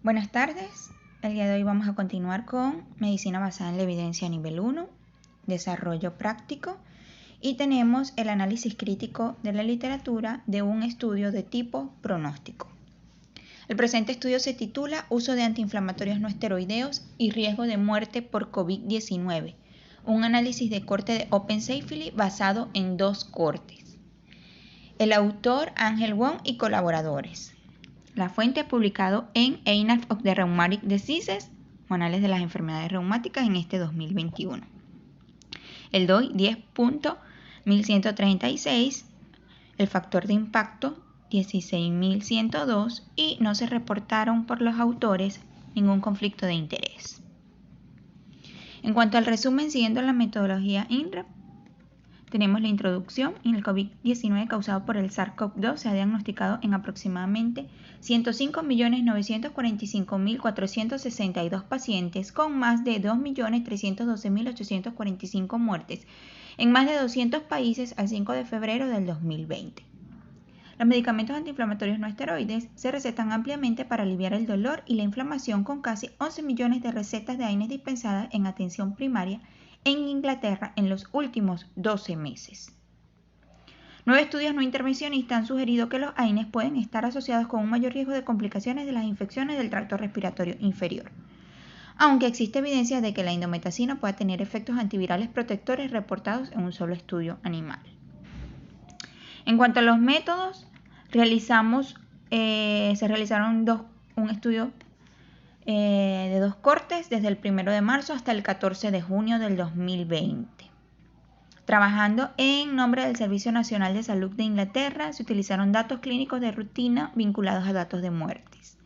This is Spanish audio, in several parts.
Buenas tardes, el día de hoy vamos a continuar con Medicina basada en la evidencia nivel 1, desarrollo práctico, y tenemos el análisis crítico de la literatura de un estudio de tipo pronóstico. El presente estudio se titula Uso de antiinflamatorios no esteroideos y riesgo de muerte por COVID-19, un análisis de corte de Open Safely basado en 2 cortes. El autor Ángel Wong y colaboradores. La fuente publicado en Annals of the Rheumatic Diseases, Anales de las Enfermedades Reumáticas en este 2021. El DOI 10.1136, el factor de impacto 16.102 y no se reportaron por los autores ningún conflicto de interés. En cuanto al resumen, siguiendo la metodología INRAP, tenemos la introducción. En el COVID-19 causado por el SARS-CoV-2 se ha diagnosticado en aproximadamente 105.945.462 pacientes con más de 2.312.845 muertes en más de 200 países al 5 de febrero del 2020. Los medicamentos antiinflamatorios no esteroides se recetan ampliamente para aliviar el dolor y la inflamación, con casi 11 millones de recetas de AINES dispensadas en atención primaria en Inglaterra en los últimos 12 meses. 9 estudios no intervencionistas han sugerido que los AINES pueden estar asociados con un mayor riesgo de complicaciones de las infecciones del tracto respiratorio inferior, aunque existe evidencia de que la indometacina pueda tener efectos antivirales protectores reportados en un solo estudio animal. En cuanto a los métodos, se realizaron un estudio de 2 cortes desde el 1 de marzo hasta el 14 de junio del 2020. Trabajando en nombre del Servicio Nacional de Salud de Inglaterra, se utilizaron datos clínicos de rutina vinculados a datos de muertes.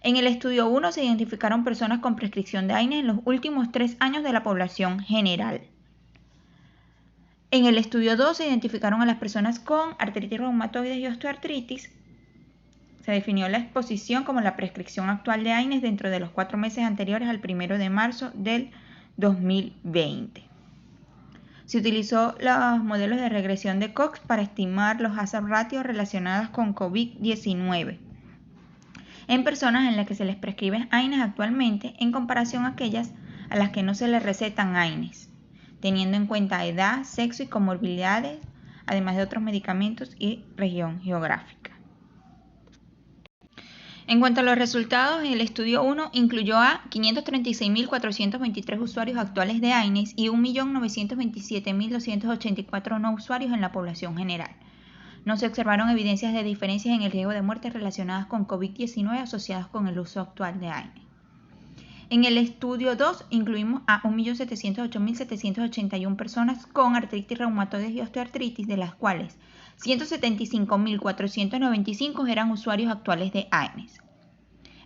En el estudio 1 se identificaron personas con prescripción de AINES en los últimos 3 años de la población general. En el estudio 2 se identificaron a las personas con artritis reumatoide y osteoartritis. Se definió la exposición como la prescripción actual de AINES dentro de los 4 meses anteriores al 1 de marzo del 2020. Se utilizó los modelos de regresión de Cox para estimar los hazard ratios relacionados con COVID-19 en personas en las que se les prescribe AINES actualmente en comparación a aquellas a las que no se les recetan AINES, teniendo en cuenta edad, sexo y comorbilidades, además de otros medicamentos y región geográfica. En cuanto a los resultados, el estudio 1 incluyó a 536.423 usuarios actuales de AINES y 1.927.284 no usuarios en la población general. No se observaron evidencias de diferencias en el riesgo de muerte relacionadas con COVID-19 asociadas con el uso actual de AINES. En el estudio 2 incluimos a 1.708.781 personas con artritis reumatoide y osteoartritis, de las cuales 175.495 eran usuarios actuales de AINES.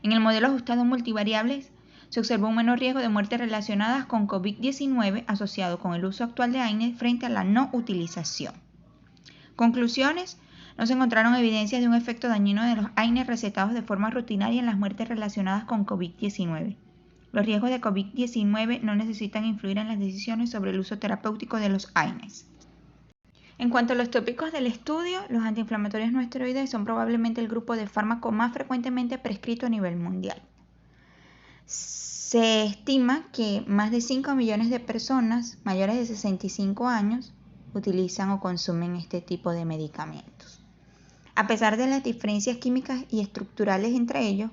En el modelo ajustado multivariables se observó un menor riesgo de muerte relacionadas con COVID-19 asociado con el uso actual de AINES frente a la no utilización. Conclusiones: no se encontraron evidencias de un efecto dañino de los AINES recetados de forma rutinaria en las muertes relacionadas con COVID-19. Los riesgos de COVID-19 no necesitan influir en las decisiones sobre el uso terapéutico de los AINES. En cuanto a los tópicos del estudio, los antiinflamatorios no esteroides son probablemente el grupo de fármaco más frecuentemente prescrito a nivel mundial. Se estima que más de 5 millones de personas mayores de 65 años utilizan o consumen este tipo de medicamentos. A pesar de las diferencias químicas y estructurales entre ellos,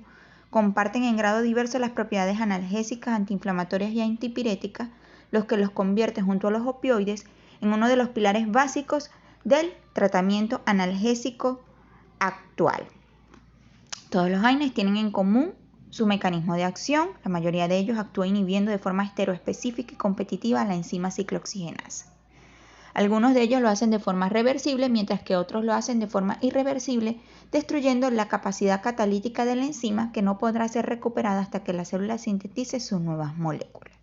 comparten en grado diverso las propiedades analgésicas, antiinflamatorias y antipiréticas, los que los convierten junto a los opioides en uno de los pilares básicos del tratamiento analgésico actual. Todos los AINES tienen en común su mecanismo de acción. La mayoría de ellos actúa inhibiendo de forma esteroespecífica y competitiva la enzima ciclooxigenasa. Algunos de ellos lo hacen de forma reversible, mientras que otros lo hacen de forma irreversible, destruyendo la capacidad catalítica de la enzima, que no podrá ser recuperada hasta que la célula sintetice sus nuevas moléculas.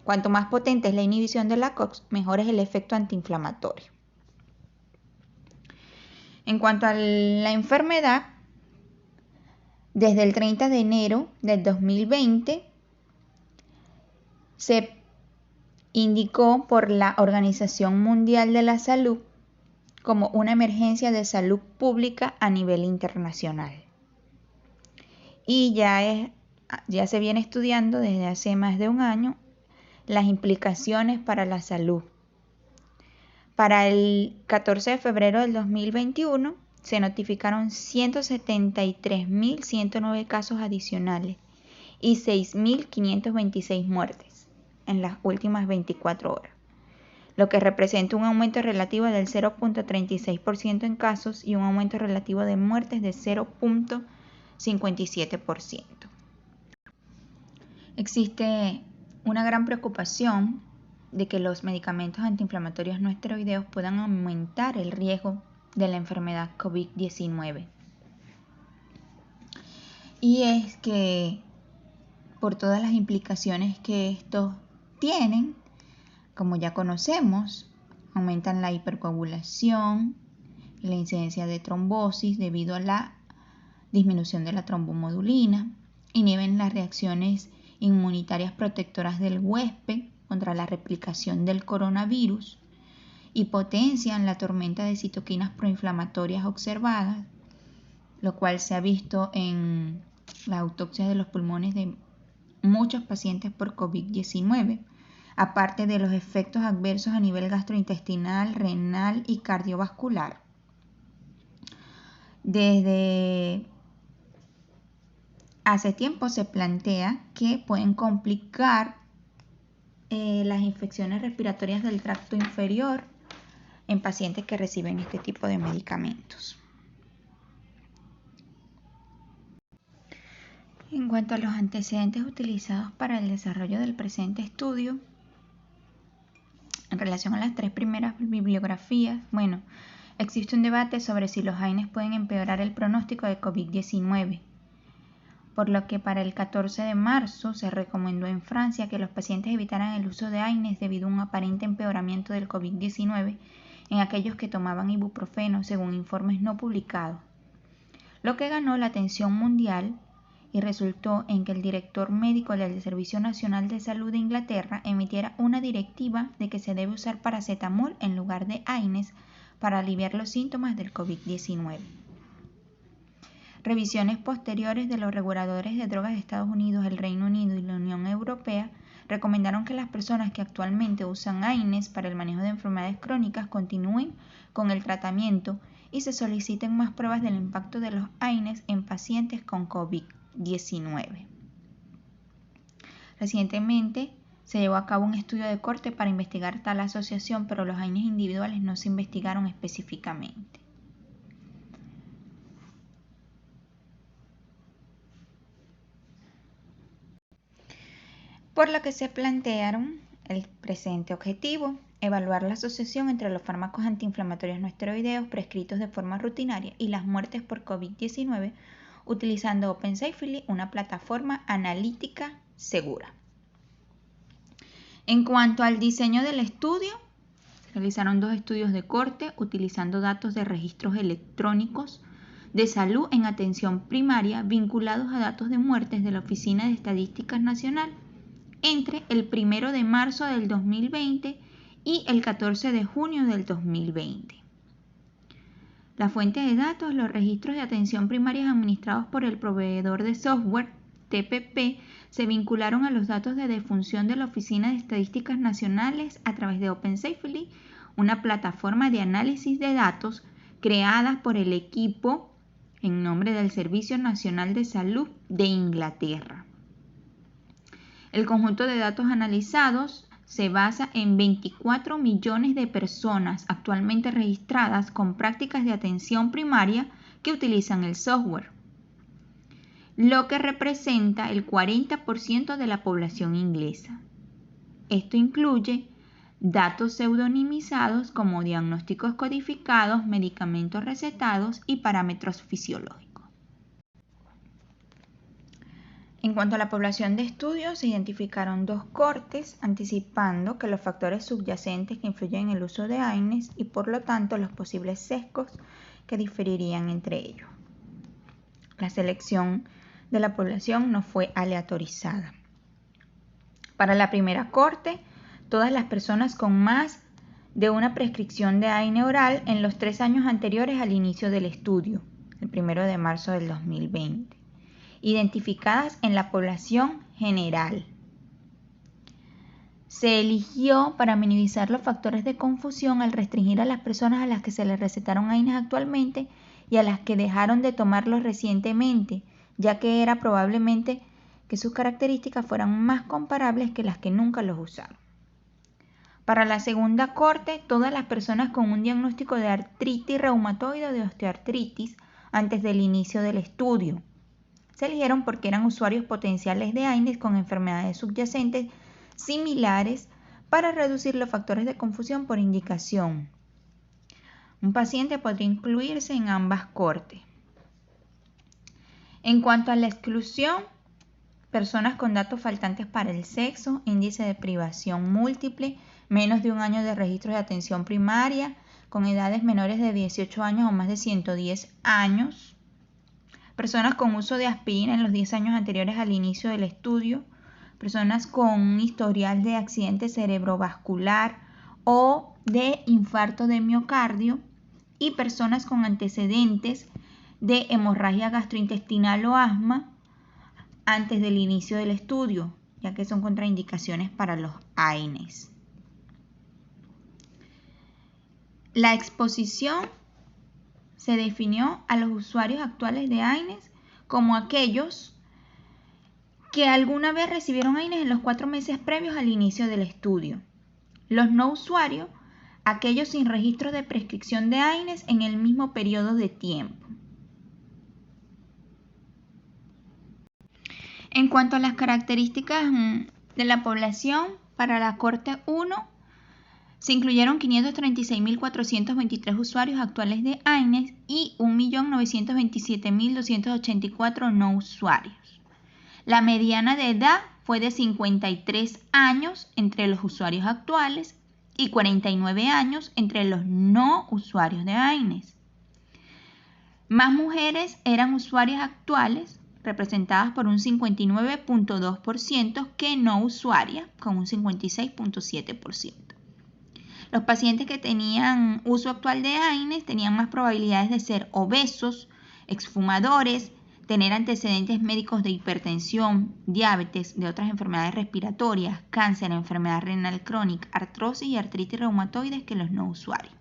Cuanto más potente es la inhibición de la COX, mejor es el efecto antiinflamatorio. En cuanto a la enfermedad, desde el 30 de enero del 2020 se indicó por la Organización Mundial de la Salud como una emergencia de salud pública a nivel internacional. y ya se viene estudiando desde hace más de un año las implicaciones para la salud. Para el 14 de febrero del 2021 se notificaron 173.109 casos adicionales y 6.526 muertes en las últimas 24 horas, lo que representa un aumento relativo del 0.36% en casos y un aumento relativo de muertes de 0.57%. Existe una gran preocupación de que los medicamentos antiinflamatorios no esteroideos puedan aumentar el riesgo de la enfermedad COVID-19. Y es que por todas las implicaciones que estos tienen, como ya conocemos, aumentan la hipercoagulación y la incidencia de trombosis debido a la disminución de la trombomodulina, inhiben las reacciones inmunitarias protectoras del huésped contra la replicación del coronavirus y potencian la tormenta de citoquinas proinflamatorias observadas, lo cual se ha visto en las autopsias de los pulmones de muchos pacientes por COVID-19, aparte de los efectos adversos a nivel gastrointestinal, renal y cardiovascular. Desde hace tiempo se plantea que pueden complicar las infecciones respiratorias del tracto inferior en pacientes que reciben este tipo de medicamentos. En cuanto a los antecedentes utilizados para el desarrollo del presente estudio, en relación a las tres primeras bibliografías, existe un debate sobre si los AINES pueden empeorar el pronóstico de COVID-19, por lo que para el 14 de marzo se recomendó en Francia que los pacientes evitaran el uso de AINES debido a un aparente empeoramiento del COVID-19 en aquellos que tomaban ibuprofeno, según informes no publicados, lo que ganó la atención mundial y resultó en que el director médico del Servicio Nacional de Salud de Inglaterra emitiera una directiva de que se debe usar paracetamol en lugar de AINES para aliviar los síntomas del COVID-19. Revisiones posteriores de los reguladores de drogas de Estados Unidos, el Reino Unido y la Unión Europea recomendaron que las personas que actualmente usan AINES para el manejo de enfermedades crónicas continúen con el tratamiento y se soliciten más pruebas del impacto de los AINES en pacientes con COVID-19. Recientemente se llevó a cabo un estudio de corte para investigar tal asociación, pero los AINES individuales no se investigaron específicamente. Por lo que se plantearon el presente objetivo: evaluar la asociación entre los fármacos antiinflamatorios no esteroideos prescritos de forma rutinaria y las muertes por COVID-19 utilizando OpenSafely, una plataforma analítica segura. En cuanto al diseño del estudio, se realizaron 2 estudios de corte utilizando datos de registros electrónicos de salud en atención primaria vinculados a datos de muertes de la Oficina de Estadísticas Nacional entre el 1 de marzo del 2020 y el 14 de junio del 2020. La fuente de datos, los registros de atención primaria administrados por el proveedor de software, TPP, se vincularon a los datos de defunción de la Oficina de Estadísticas Nacionales a través de OpenSafely, una plataforma de análisis de datos creada por el equipo en nombre del Servicio Nacional de Salud de Inglaterra. El conjunto de datos analizados se basa en 24 millones de personas actualmente registradas con prácticas de atención primaria que utilizan el software, lo que representa el 40% de la población inglesa. Esto incluye datos pseudonimizados como diagnósticos codificados, medicamentos recetados y parámetros fisiológicos. En cuanto a la población de estudio, se identificaron 2 cortes, anticipando que los factores subyacentes que influyen en el uso de AINES y por lo tanto los posibles sesgos que diferirían entre ellos. La selección de la población no fue aleatorizada. Para la primera corte, todas las personas con más de una prescripción de AINE oral en los 3 años anteriores al inicio del estudio, el 1 de marzo del 2020. identificadas en la población general. Se eligió para minimizar los factores de confusión al restringir a las personas a las que se les recetaron AINES actualmente y a las que dejaron de tomarlos recientemente, ya que era probablemente que sus características fueran más comparables que las que nunca los usaron. Para la segunda corte, todas las personas con un diagnóstico de artritis reumatoide o de osteoartritis antes del inicio del estudio se eligieron porque eran usuarios potenciales de AINES con enfermedades subyacentes similares para reducir los factores de confusión por indicación. Un paciente podría incluirse en ambas cortes. En cuanto a la exclusión, personas con datos faltantes para el sexo, índice de privación múltiple, menos de un año de registro de atención primaria, con edades menores de 18 años o más de 110 años, personas con uso de aspirina en los 10 años anteriores al inicio del estudio, personas con un historial de accidente cerebrovascular o de infarto de miocardio y personas con antecedentes de hemorragia gastrointestinal o asma antes del inicio del estudio, ya que son contraindicaciones para los AINES. La exposición se definió a los usuarios actuales de AINES como aquellos que alguna vez recibieron AINES en los 4 meses previos al inicio del estudio. Los no usuarios, aquellos sin registro de prescripción de AINES en el mismo periodo de tiempo. En cuanto a las características de la población, para la Corte 1 se incluyeron 536.423 usuarios actuales de AINES y 1.927.284 no usuarios. La mediana de edad fue de 53 años entre los usuarios actuales y 49 años entre los no usuarios de AINES. Más mujeres eran usuarias actuales, representadas por un 59.2%, que no usuarias, con un 56.7%. Los pacientes que tenían uso actual de AINES tenían más probabilidades de ser obesos, exfumadores, tener antecedentes médicos de hipertensión, diabetes, de otras enfermedades respiratorias, cáncer, enfermedad renal crónica, artrosis y artritis reumatoides que los no usuarios.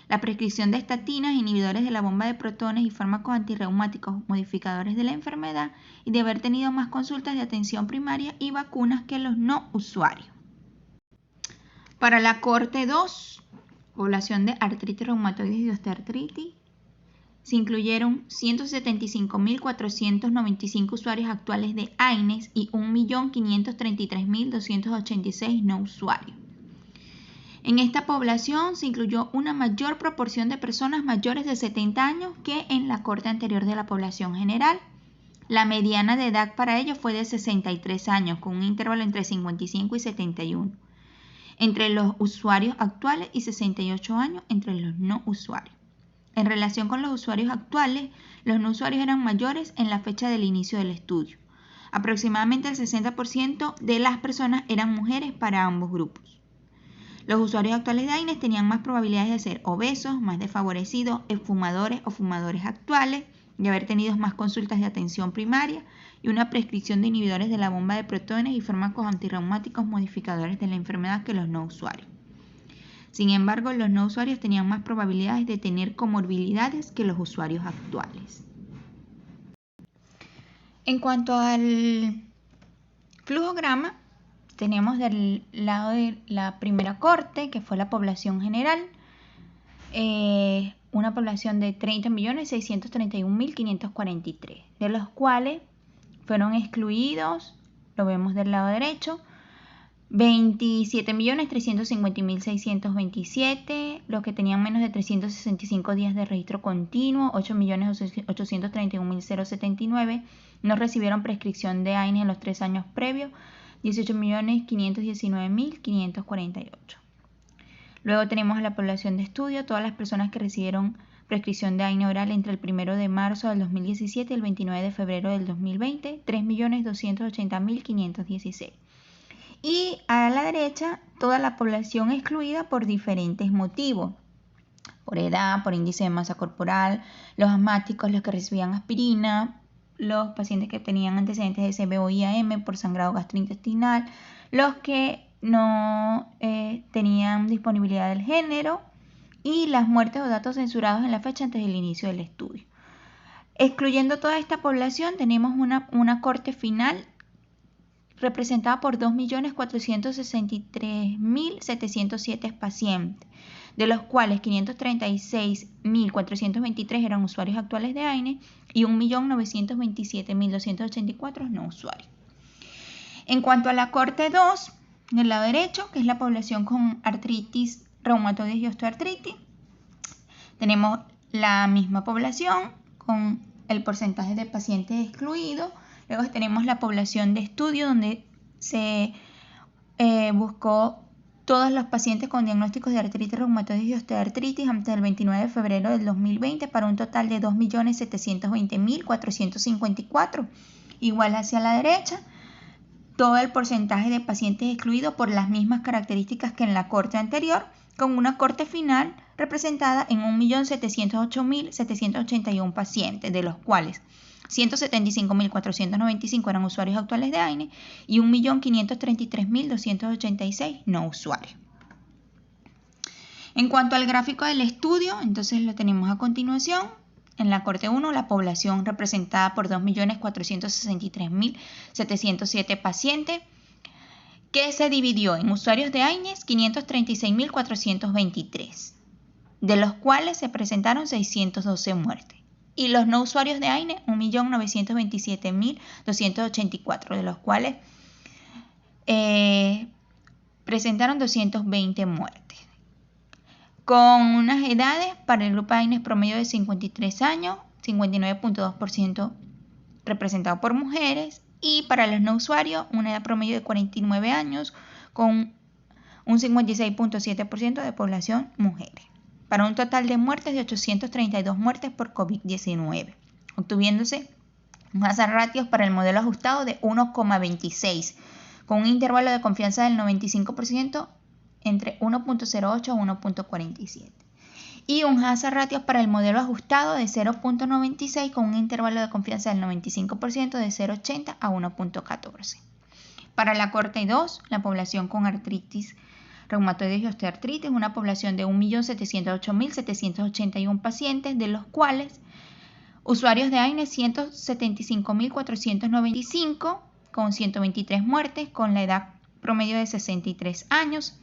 La prescripción de estatinas, inhibidores de la bomba de protones y fármacos antirreumáticos modificadores de la enfermedad y de haber tenido más consultas de atención primaria y vacunas que los no usuarios. Para la Corte 2, población de artritis reumatoides y osteoartritis, se incluyeron 175.495 usuarios actuales de AINES y 1.533.286 no usuarios. En esta población se incluyó una mayor proporción de personas mayores de 70 años que en la corte anterior de la población general. La mediana de edad para ellos fue de 63 años, con un intervalo entre 55 y 71, entre los usuarios actuales y 68 años entre los no usuarios. En relación con los usuarios actuales, los no usuarios eran mayores en la fecha del inicio del estudio. Aproximadamente el 60% de las personas eran mujeres para ambos grupos. Los usuarios actuales de AINES tenían más probabilidades de ser obesos, más desfavorecidos, exfumadores o fumadores actuales, de haber tenido más consultas de atención primaria y una prescripción de inhibidores de la bomba de protones y fármacos antirreumáticos modificadores de la enfermedad que los no usuarios. Sin embargo, los no usuarios tenían más probabilidades de tener comorbilidades que los usuarios actuales. En cuanto al flujograma, tenemos del lado de la primera corte, que fue la población general, una población de 30.631.543, de los cuales fueron excluidos, lo vemos del lado derecho, 27.350.627, los que tenían menos de 365 días de registro continuo, 8.831.079, no recibieron prescripción de AINES en los 3 años previos, 18.519.548. Luego tenemos a la población de estudio, todas las personas que recibieron prescripción de AINES oral entre el 1 de marzo del 2017 y el 29 de febrero del 2020, 3.280.516. Y a la derecha, toda la población excluida por diferentes motivos, por edad, por índice de masa corporal, los asmáticos, los que recibían aspirina, los pacientes que tenían antecedentes de SBO y AM por sangrado gastrointestinal, los que no tenían disponibilidad del género y las muertes o datos censurados en la fecha antes del inicio del estudio. Excluyendo toda esta población, tenemos una corte final representada por 2.463.707 pacientes, de los cuales 536.423 eran usuarios actuales de AINE y 1.927.284 no usuarios. En cuanto a la corte 2, del lado derecho, que es la población con artritis reumatoide y osteoartritis, tenemos la misma población con el porcentaje de pacientes excluidos. Luego tenemos la población de estudio, donde se buscó todos los pacientes con diagnósticos de artritis reumatoide y osteoartritis antes del 29 de febrero del 2020 para un total de 2.720.454. Igual hacia la derecha, todo el porcentaje de pacientes excluidos por las mismas características que en la corte anterior, con una corte final representada en 1.708.781 pacientes, de los cuales 175.495 eran usuarios actuales de AINE y 1.533.286 no usuarios. En cuanto al gráfico del estudio, entonces lo tenemos a continuación. En la corte 1, la población representada por 2.463.707 pacientes, que se dividió en usuarios de AINES 536.423, de los cuales se presentaron 612 muertes. Y los no usuarios de AINE, 1.927.284, de los cuales presentaron 220 muertes. Con unas edades para el grupo AINES promedio de 53 años, 59.2% representado por mujeres, y para los no usuarios, una edad promedio de 49 años, con un 56.7% de población mujeres, para un total de muertes de 832 muertes por COVID-19, obtuviéndose un hazard ratio para el modelo ajustado de 1,26, con un intervalo de confianza del 95% entre 1.08 a 1.47. Y un hazard ratio para el modelo ajustado de 0.96 con un intervalo de confianza del 95% de 0.80 a 1.14. Para la corte 2, la población con artritis reumatoide y osteoartritis, una población de 1.708.781 pacientes, de los cuales usuarios de AINE 175.495 con 123 muertes, con la edad promedio de 63 años.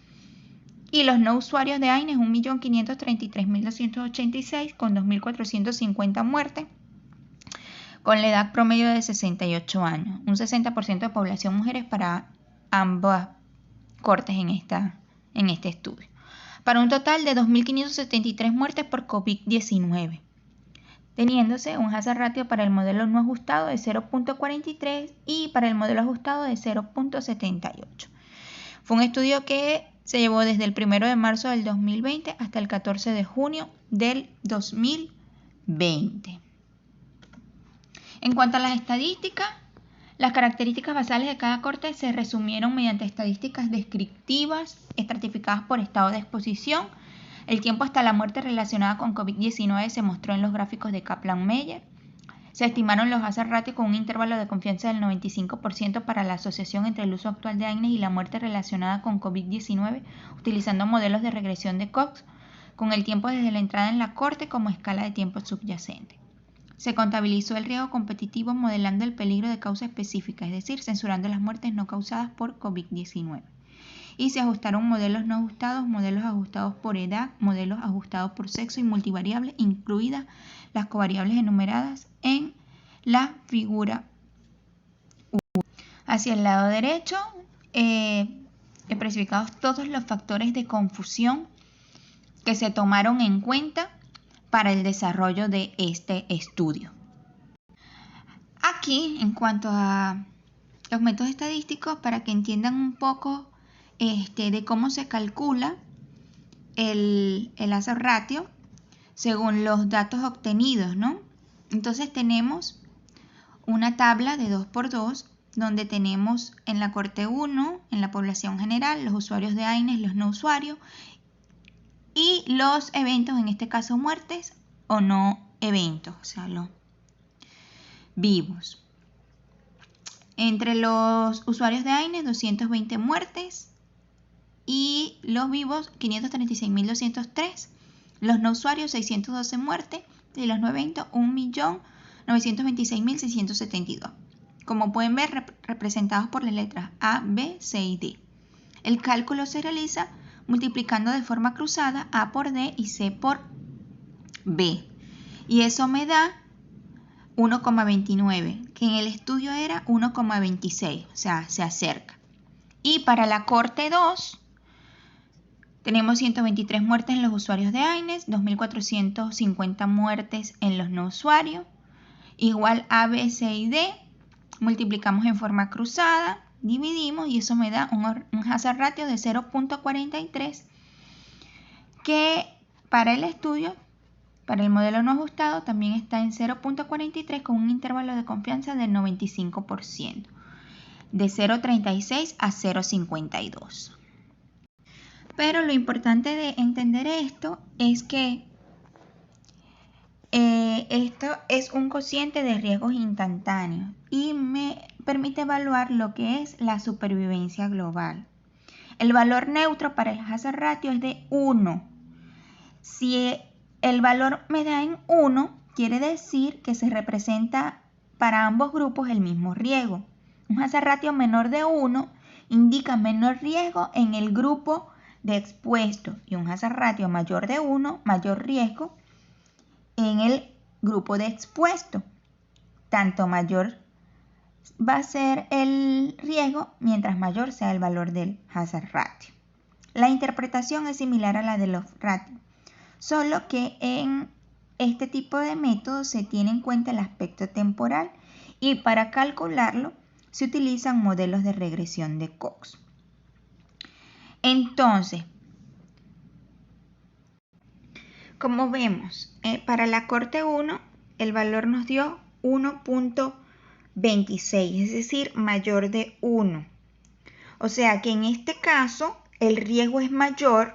Y los no usuarios de AINES, 1.533.286 con 2.450 muertes, con la edad promedio de 68 años. Un 60% de población mujeres para ambas cortes en este estudio. Para un total de 2.573 muertes por COVID-19, teniéndose un hazard ratio para el modelo no ajustado de 0.43 y para el modelo ajustado de 0.78. Fue un estudio que se llevó desde el 1 de marzo del 2020 hasta el 14 de junio del 2020. En cuanto a las estadísticas, las características basales de cada corte se resumieron mediante estadísticas descriptivas estratificadas por estado de exposición. El tiempo hasta la muerte relacionada con COVID-19 se mostró en los gráficos de Kaplan-Meier. Se estimaron los hazard ratios con un intervalo de confianza del 95% para la asociación entre el uso actual de AINES y la muerte relacionada con COVID-19, utilizando modelos de regresión de Cox, con el tiempo desde la entrada en la corte como escala de tiempo subyacente. Se contabilizó el riesgo competitivo modelando el peligro de causa específica, es decir, censurando las muertes no causadas por COVID-19. Y se ajustaron modelos no ajustados, modelos ajustados por edad, modelos ajustados por sexo y multivariables, incluidas las covariables enumeradas en la figura 1. Hacia el lado derecho, especificados todos los factores de confusión que se tomaron en cuenta para el desarrollo de este estudio. Aquí, en cuanto a los métodos estadísticos, para que entiendan un poco de cómo se calcula el hazard ratio según los datos obtenidos, ¿no? Entonces tenemos una tabla de 2x2 donde tenemos en la corte 1, en la población general, los usuarios de AINES, los no usuarios y los eventos, en este caso muertes o no eventos, o sea, vivos. Entre los usuarios de AINES, 220 muertes y los vivos, 536.203. Los no usuarios, 612 muertes y los no eventos, 1.926.672. Como pueden ver, representados por las letras A, B, C y D. El cálculo se realiza multiplicando de forma cruzada A por D y C por B. Y eso me da 1,29, que en el estudio era 1,26, o sea, se acerca. Y para la corte 2, tenemos 123 muertes en los usuarios de AINES, 2.450 muertes en los no usuarios, igual A, B, C y D, multiplicamos en forma cruzada, dividimos y eso me da un hazard ratio de 0.43, que para el estudio, para el modelo no ajustado, también está en 0.43 con un intervalo de confianza del 95%, de 0.36 a 0.52. Pero lo importante de entender esto es que esto es un cociente de riesgos instantáneos y me permite evaluar lo que es la supervivencia global. El valor neutro para el hazard ratio es de 1. Si el valor me da en 1, quiere decir que se representa para ambos grupos el mismo riesgo. Un hazard ratio menor de 1 indica menor riesgo en el grupo de expuesto y un hazard ratio mayor de 1, mayor riesgo en el grupo de expuesto. Tanto mayor va a ser el riesgo mientras mayor sea el valor del hazard ratio. La interpretación es similar a la de los ratios, solo que en este tipo de métodos se tiene en cuenta el aspecto temporal y para calcularlo se utilizan modelos de regresión de Cox. Entonces, como vemos, para la corte 1 el valor nos dio 1.26, es decir, mayor de 1. O sea que en este caso el riesgo es mayor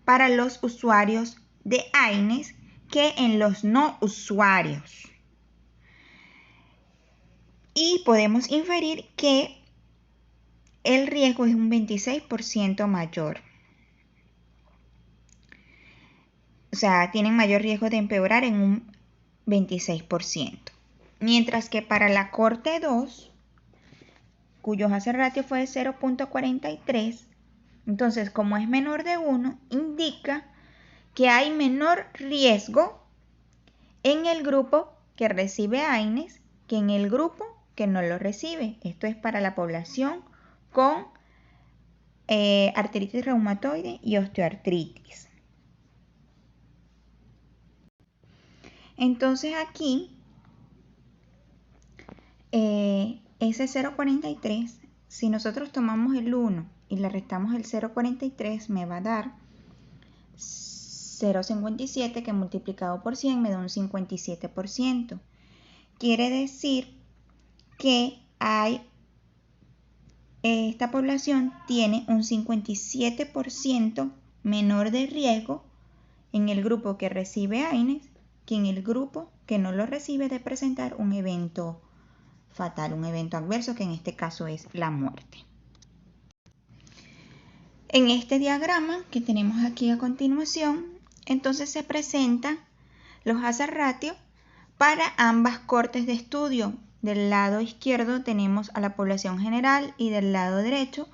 para los usuarios de AINES que en los no usuarios. Y podemos inferir que el riesgo es un 26% mayor. O sea, tienen mayor riesgo de empeorar en un 26%. Mientras que para la corte 2, cuyo hazard ratio fue de 0.43, entonces como es menor de 1, indica que hay menor riesgo en el grupo que recibe AINES que en el grupo que no lo recibe. Esto es para la población con artritis reumatoide y osteoartritis. Entonces aquí, ese 0.43, si nosotros tomamos el 1 y le restamos el 0.43, me va a dar 0.57, que multiplicado por 100 me da un 57%. Quiere decir que esta población tiene un 57% menor de riesgo en el grupo que recibe AINES que en el grupo que no lo recibe de presentar un evento fatal, un evento adverso, que en este caso es la muerte. En este diagrama que tenemos aquí a continuación, entonces se presentan los hazard ratios para ambas cortes de estudio. Del lado izquierdo tenemos a la población general y del lado derecho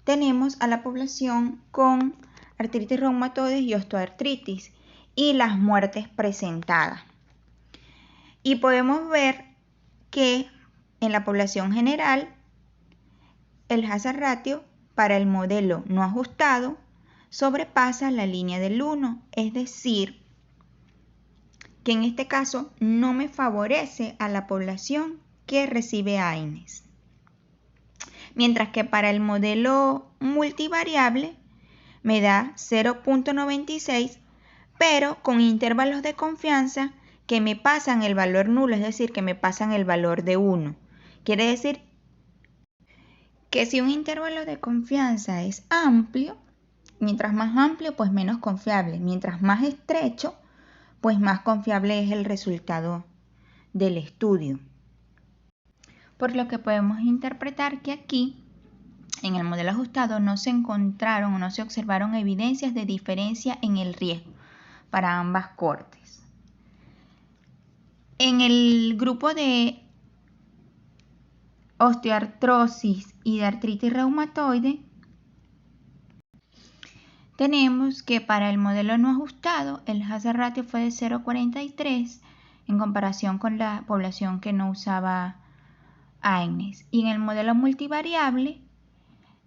tenemos a la población con artritis reumatoide y osteoartritis y las muertes presentadas. Y podemos ver que en la población general el hazard ratio para el modelo no ajustado sobrepasa la línea del 1, es decir, que en este caso no me favorece a la población que recibe AINES. Mientras que para el modelo multivariable me da 0.96, pero con intervalos de confianza que me pasan el valor nulo, es decir, que me pasan el valor de 1. Quiere decir que si un intervalo de confianza es amplio, mientras más amplio, pues menos confiable. Mientras más estrecho, pues más confiable es el resultado del estudio. por lo que podemos interpretar que aquí, en el modelo ajustado, no se encontraron o no se observaron evidencias de diferencia en el riesgo para ambas cortes. En el grupo de osteoartrosis y de artritis reumatoide, tenemos que para el modelo no ajustado, el hazard ratio fue de 0,43 en comparación con la población que no usaba AINES. Y en el modelo multivariable,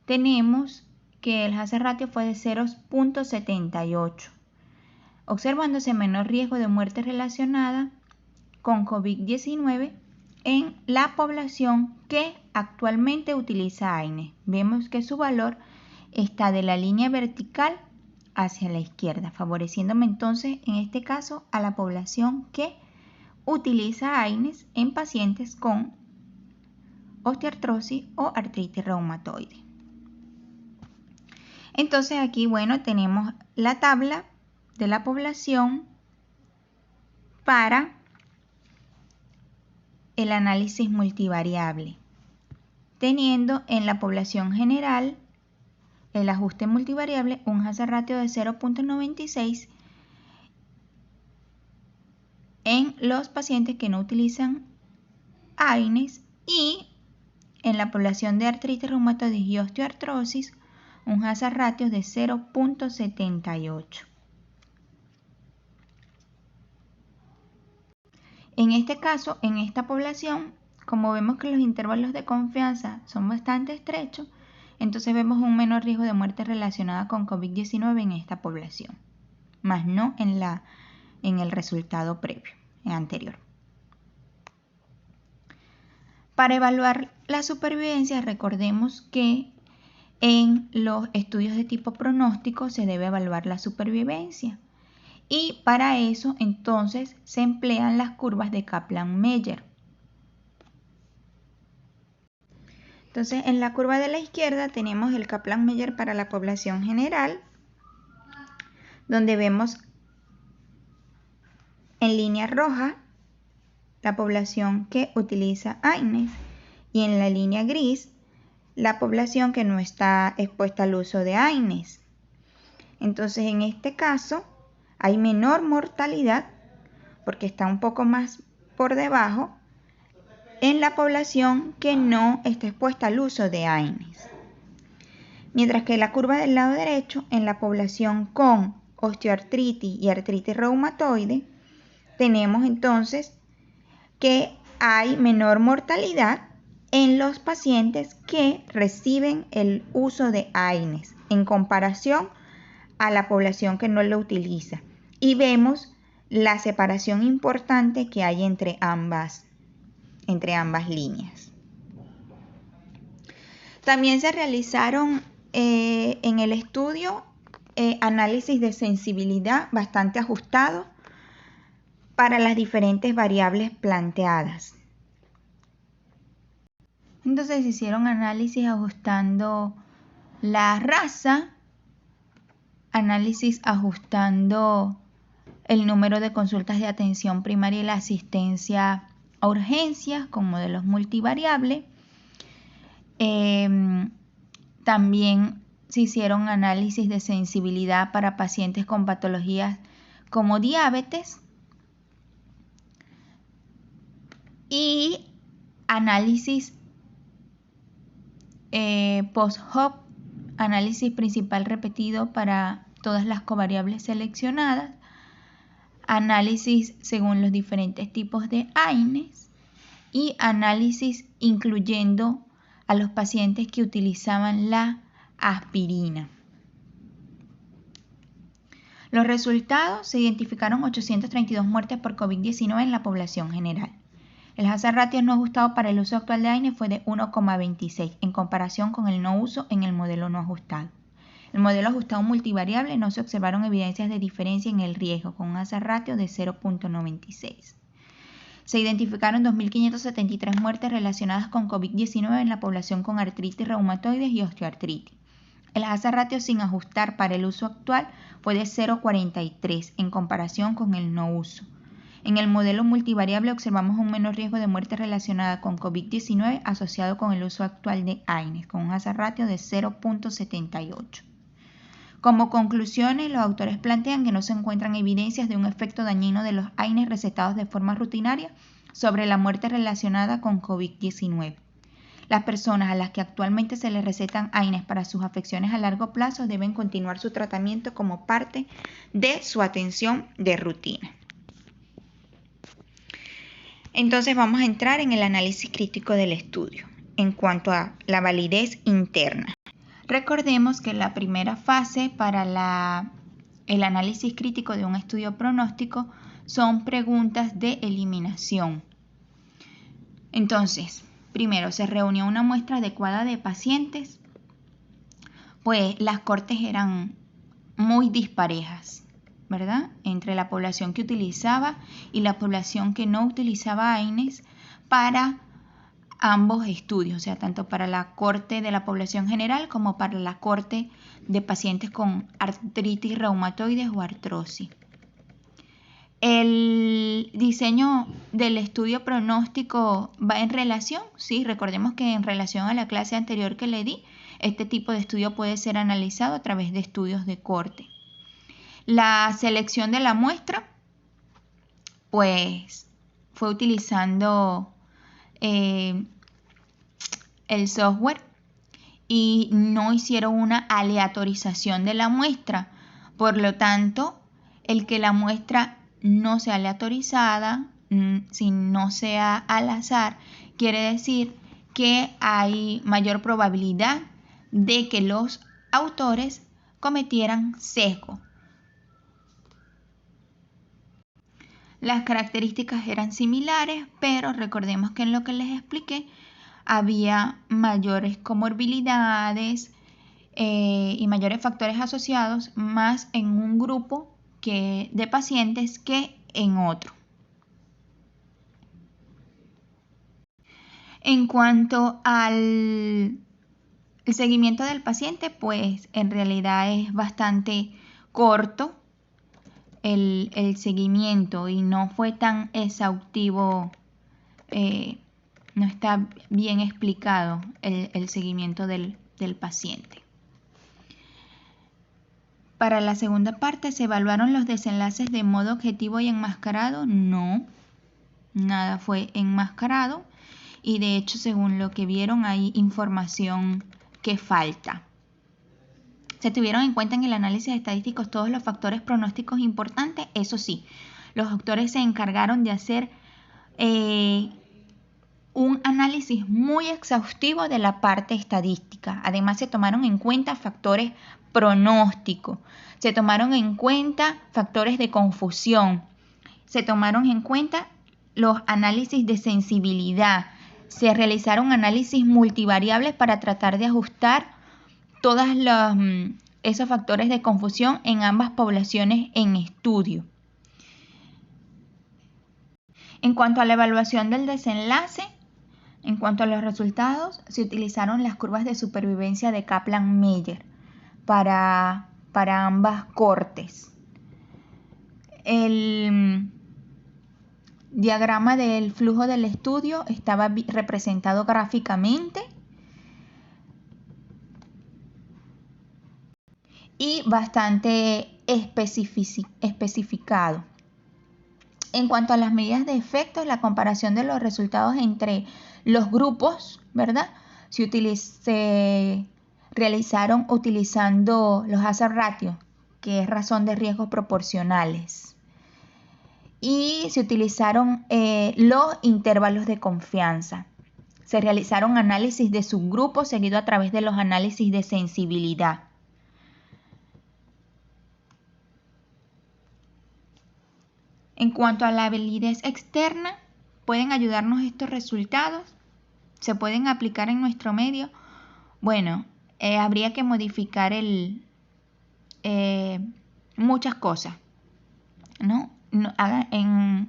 tenemos que el hazard ratio fue de 0,78, observándose menor riesgo de muerte relacionada con COVID-19 en la población que actualmente utiliza AINES. Vemos que su valor está de la línea vertical hacia la izquierda, favoreciéndome entonces en este caso a la población que utiliza AINES en pacientes con osteoartrosis o artritis reumatoide. Entonces aquí, bueno, tenemos la tabla de la población para el análisis multivariable, teniendo en la población general el ajuste multivariable un hazard ratio de 0,96 en los pacientes que no utilizan AINES, y en la población de artritis reumatoide y osteoartrosis un hazard ratio de 0,78. En este caso, en esta población, como vemos que los intervalos de confianza son bastante estrechos, entonces vemos un menor riesgo de muerte relacionada con COVID-19 en esta población, más no en el resultado previo, anterior. Para evaluar la supervivencia, recordemos que en los estudios de tipo pronóstico se debe evaluar la supervivencia. Y para eso entonces se emplean las curvas de Kaplan-Meier. Entonces en la curva de la izquierda tenemos el Kaplan-Meier para la población general, donde vemos en línea roja la población que utiliza AINES y en la línea gris la población que no está expuesta al uso de AINES. Entonces en este caso hay menor mortalidad porque está un poco más por debajo en la población que no está expuesta al uso de AINES. Mientras que la curva del lado derecho, en la población con osteoartritis y artritis reumatoide, tenemos entonces que hay menor mortalidad en los pacientes que reciben el uso de AINES en comparación a la población que no lo utiliza. Y vemos la separación importante que hay entre ambas líneas. También se realizaron en el estudio análisis de sensibilidad bastante ajustados para las diferentes variables planteadas. Entonces se hicieron análisis ajustando la raza, análisis ajustando el número de consultas de atención primaria y la asistencia a urgencias con modelos multivariables. También se hicieron análisis de sensibilidad para pacientes con patologías como diabetes y análisis post-hoc, análisis principal repetido para todas las covariables seleccionadas, análisis según los diferentes tipos de AINES y análisis incluyendo a los pacientes que utilizaban la aspirina. Los resultados: se identificaron 832 muertes por COVID-19 en la población general. El hazard ratio no ajustado para el uso actual de AINES fue de 1,26 en comparación con el no uso en el modelo no ajustado. En el modelo ajustado multivariable no se observaron evidencias de diferencia en el riesgo, con un hazard ratio de 0,96. Se identificaron 2.573 muertes relacionadas con COVID-19 en la población con artritis reumatoide y osteoartritis. El hazard ratio sin ajustar para el uso actual fue de 0,43 en comparación con el no uso. En el modelo multivariable observamos un menor riesgo de muerte relacionada con COVID-19 asociado con el uso actual de AINES, con un hazard ratio de 0.78. Como conclusiones, los autores plantean que no se encuentran evidencias de un efecto dañino de los AINES recetados de forma rutinaria sobre la muerte relacionada con COVID-19. Las personas a las que actualmente se les recetan AINES para sus afecciones a largo plazo deben continuar su tratamiento como parte de su atención de rutina. Entonces vamos a entrar en el análisis crítico del estudio en cuanto a la validez interna. Recordemos que la primera fase para el análisis crítico de un estudio pronóstico son preguntas de eliminación. Entonces, primero se reunió una muestra adecuada de pacientes, pues las cortes eran muy disparejas, ¿verdad? Entre la población que utilizaba y la población que no utilizaba AINES para ambos estudios, o sea, tanto para la corte de la población general como para la corte de pacientes con artritis reumatoides o artrosis. El diseño del estudio pronóstico va en relación, sí, recordemos que en relación a la clase anterior que le di, este tipo de estudio puede ser analizado a través de estudios de corte. La selección de la muestra, pues, fue utilizando el software y no hicieron una aleatorización de la muestra. Por lo tanto, el que la muestra no sea aleatorizada, si no sea al azar, quiere decir que hay mayor probabilidad de que los autores cometieran sesgo. Las características eran similares, pero recordemos que en lo que les expliqué había mayores comorbilidades y mayores factores asociados más en un grupo de pacientes que en otro. En cuanto al seguimiento del paciente, pues en realidad es bastante corto el seguimiento y no fue tan exhaustivo, no está bien explicado el seguimiento del paciente. Para la segunda parte, ¿se evaluaron los desenlaces de modo objetivo y enmascarado? No, nada fue enmascarado y de hecho, según lo que vieron, hay información que falta. ¿Se tuvieron en cuenta en el análisis estadístico todos los factores pronósticos importantes? Eso sí, los autores se encargaron de hacer un análisis muy exhaustivo de la parte estadística. Además, se tomaron en cuenta factores pronósticos, se tomaron en cuenta factores de confusión, se tomaron en cuenta los análisis de sensibilidad, se realizaron análisis multivariables para tratar de ajustar todos esos factores de confusión en ambas poblaciones en estudio. En cuanto a la evaluación del desenlace, en cuanto a los resultados, se utilizaron las curvas de supervivencia de Kaplan-Meier para ambas cortes. El diagrama del flujo del estudio estaba representado gráficamente y bastante especificado. En cuanto a las medidas de efectos, la comparación de los resultados entre los grupos, ¿verdad? Se realizaron utilizando los hazard ratios, que es razón de riesgo proporcionales. Y se utilizaron los intervalos de confianza. Se realizaron análisis de subgrupos seguido a través de los análisis de sensibilidad. En cuanto a la validez externa, ¿pueden ayudarnos estos resultados? ¿Se pueden aplicar en nuestro medio? Bueno, habría que modificar muchas cosas, ¿no?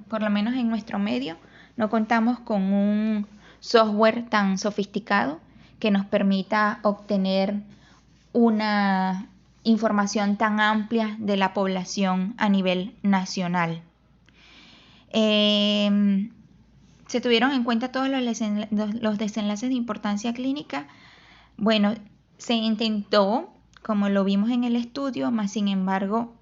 Por lo menos en nuestro medio no contamos con un software tan sofisticado que nos permita obtener una información tan amplia de la población a nivel nacional. Se tuvieron en cuenta todos los desenlaces de importancia clínica. Bueno, se intentó, como lo vimos en el estudio, mas sin embargo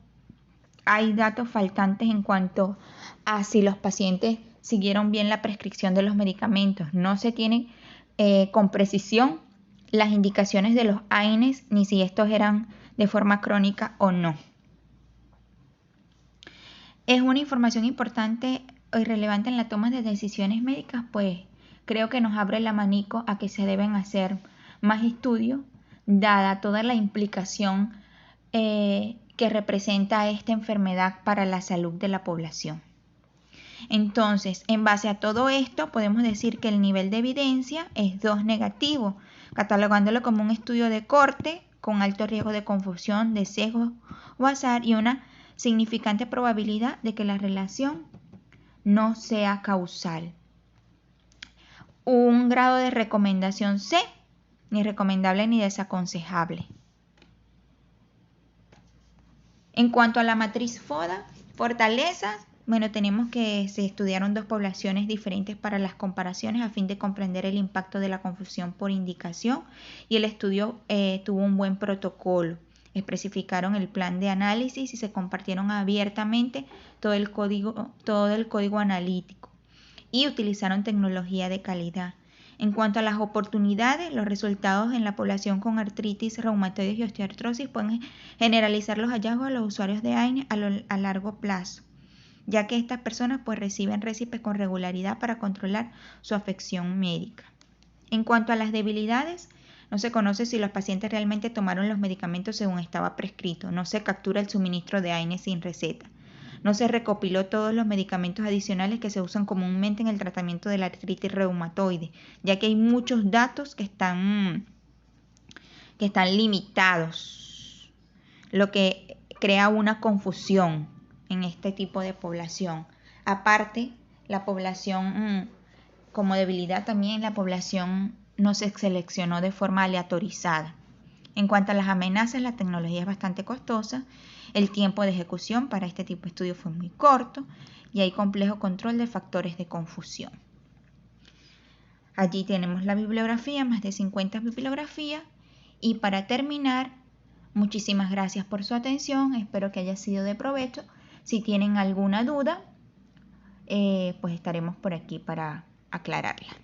hay datos faltantes en cuanto a si los pacientes siguieron bien la prescripción de los medicamentos. No se tiene con precisión las indicaciones de los AINES ni si estos eran de forma crónica o no. Es una información importante y relevante en la toma de decisiones médicas, pues creo que nos abre el abanico a que se deben hacer más estudios, dada toda la implicación que representa esta enfermedad para la salud de la población. Entonces, en base a todo esto, podemos decir que el nivel de evidencia es 2 negativo, catalogándolo como un estudio de corte con alto riesgo de confusión, de sesgo o azar y una significante probabilidad de que la relación no sea causal. Un grado de recomendación C, ni recomendable ni desaconsejable. En cuanto a la matriz FODA, fortalezas, bueno, tenemos que se estudiaron 2 poblaciones diferentes para las comparaciones a fin de comprender el impacto de la confusión por indicación y el estudio tuvo un buen protocolo. Especificaron el plan de análisis y se compartieron abiertamente todo el código analítico y utilizaron tecnología de calidad. En cuanto a las oportunidades, los resultados en la población con artritis, reumatoides y osteoartrosis pueden generalizar los hallazgos a los usuarios de AINE a largo plazo, ya que estas personas pues reciben récipes con regularidad para controlar su afección médica. En cuanto a las debilidades, no se conoce si los pacientes realmente tomaron los medicamentos según estaba prescrito, no se captura el suministro de AINE sin receta, no se recopiló todos los medicamentos adicionales que se usan comúnmente en el tratamiento de la artritis reumatoide, ya que hay muchos datos que están limitados, lo que crea una confusión en este tipo de población. Aparte, la población como debilidad también, la población no se seleccionó de forma aleatorizada. En cuanto a las amenazas, la tecnología es bastante costosa, el tiempo de ejecución para este tipo de estudio fue muy corto y hay complejo control de factores de confusión. Allí tenemos la bibliografía, más de 50 bibliografías. Y para terminar, muchísimas gracias por su atención, espero que haya sido de provecho. Si tienen alguna duda, pues estaremos por aquí para aclararla.